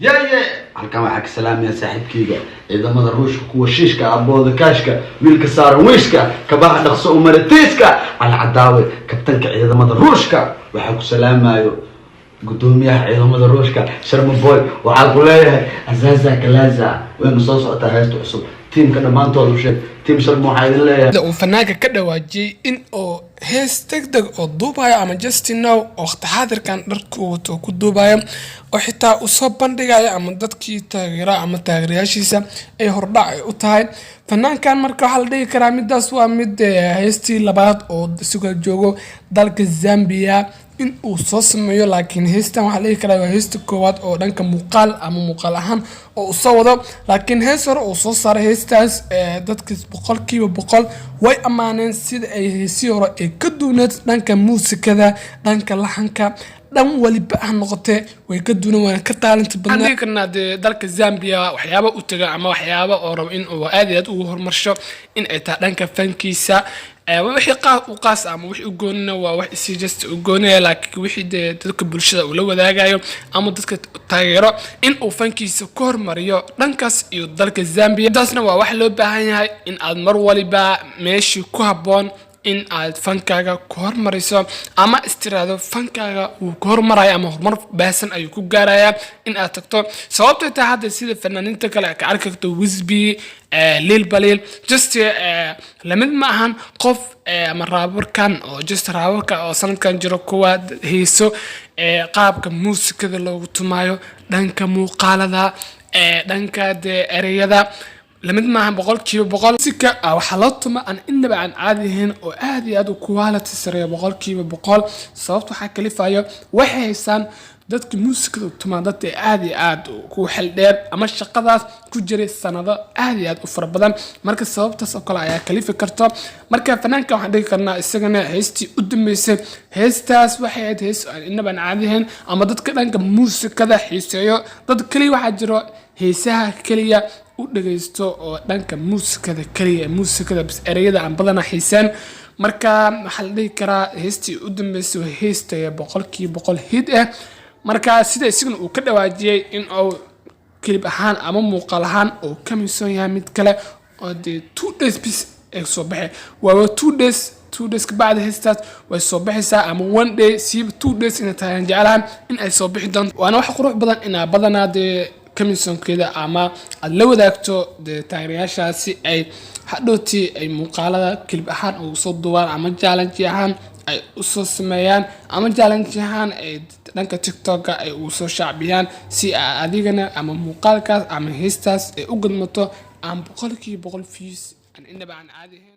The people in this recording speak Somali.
يا halkan waxa ka salaamaya saaxiibkayga ciidamada ruushka kuwa shiishka abooda kaashka wiilka saaran wiishka kabaha dhaqso u maratiiska al cadaawe kabtanka ciidamada ruushka waxa ku salaamayo gudoomiyaha ciidamada ruushka sharma boy waxa ku leeyahay asaasa kalaaza weyn soo socota heesto cusub tiimka dhamaantooda u sheeg tiim sharma waxa idin leeyahay oo fanaanka ka dhawaajiyay in oo hees degdeg oo duubaya ama Justin Now oo waqti xaadirkan dharku wato ku duubaya oo xitaa u soo bandhigaya ama dadkii taageera ama taageerayaashiisa ay hordhac u tahay fanaankan marka waxa la dhigi karaa midaas waa mid heestii labaad oo suuqa joogo dalka Zambia in uu soo sameeyo laakiin heestan waxa la dhigi karaa waa heesta koowaad oo dhanka muuqaal ama muuqaal ahaan oo u soo wado laakiin hees hore oo soo saaray heestaas dadka boqolkiiba boqol way amaaneen sida ay heesii hore ee ka duuneed dhanka muusikada dhanka laxanka dhan waliba ah noqotay way ka duunan waan ka taalanta badnaa kana dalka Zambia waxyaabo u taga ama waxyaabo oo rabo in uu aad ugu horumarsho in ay taa dhanka fankiisa wixii qaas ama wixii u goonina waa wax si just u goonaya laakiin wixii dadka bulshada uu la wadaagayo ama dadka taageero in uu fankiisa ku hormariyo dhankaas iyo dalka Zambia taasna waa wax loo baahan yahay in aad mar waliba meeshii ku haboon in aad fankaaga ku hormariso ama istiraado fankaaga uu ku hormarayo ama horumar baasan ayuu ku gaaraya in aad tagto sababtoo ah hadda sida fanaaniinta kale ka arki karto Wizby Lil Balil just lamid ma ahan qof ama raabarkan oo just raabarka oo sanadkan jiro kuwa heeso qaabka muusikada loogu tumayo dhanka muuqaalada dhanka ereyada lamid maahan boqolkiiba boqol sika waxa la tuma aan inaba aan caadihin oo aad iyo aad u quality sare boqolkiiba boqol sababta waxa kalifayo waxay haysan dadka muusikada tuma dad aad iyo aad ku xil dheer ama shaqadaas ku jiray sanado aad iyo aad u fara badan marka sababtaas oo kale ayaa kalifi karto marka fanaanka waxaan dhigi karnaa isagana heestii u dambeysay heestaas waxay ahayd hees aan inaba aan caadihin ama dadka dhanka muusikada xiiseeyo dad kaliya waxa jiro heesaha kaliya u dhageysto oo dhanka muusikada kaliya muusikada bas ereyada aan badana xiisaan marka waxa la dhigi karaa heestii u dambeysay heesta boqolkiiba boqol hit marka sida isiguna uu ka dhawaajiyay in uu clip ahaan ama muuqaal ahaan oo ka miisan yahay mid kale oo 2 days bis ay soo baxay waa 2 days ka bacda heestaas way soo baxaysaa ama 1 day si 2 days in tahay jeclaan in ay soo bixi doonto waana wax qurux badan in badanaa كميسونكيدا أما اللو داكتو تايرياشا سي أي حدوتي أي مقالة كلب أحد أو صوت دوار أما جالن جيهان أي أصوص سميان أما جالن جيهان أي دانك تيك توك أي أصوص شعبيان سي أديغنا أما مقالكاس أما هيستاس أي أقل متو أما بقولكي بقول فيس أن إنبا عن عاديهن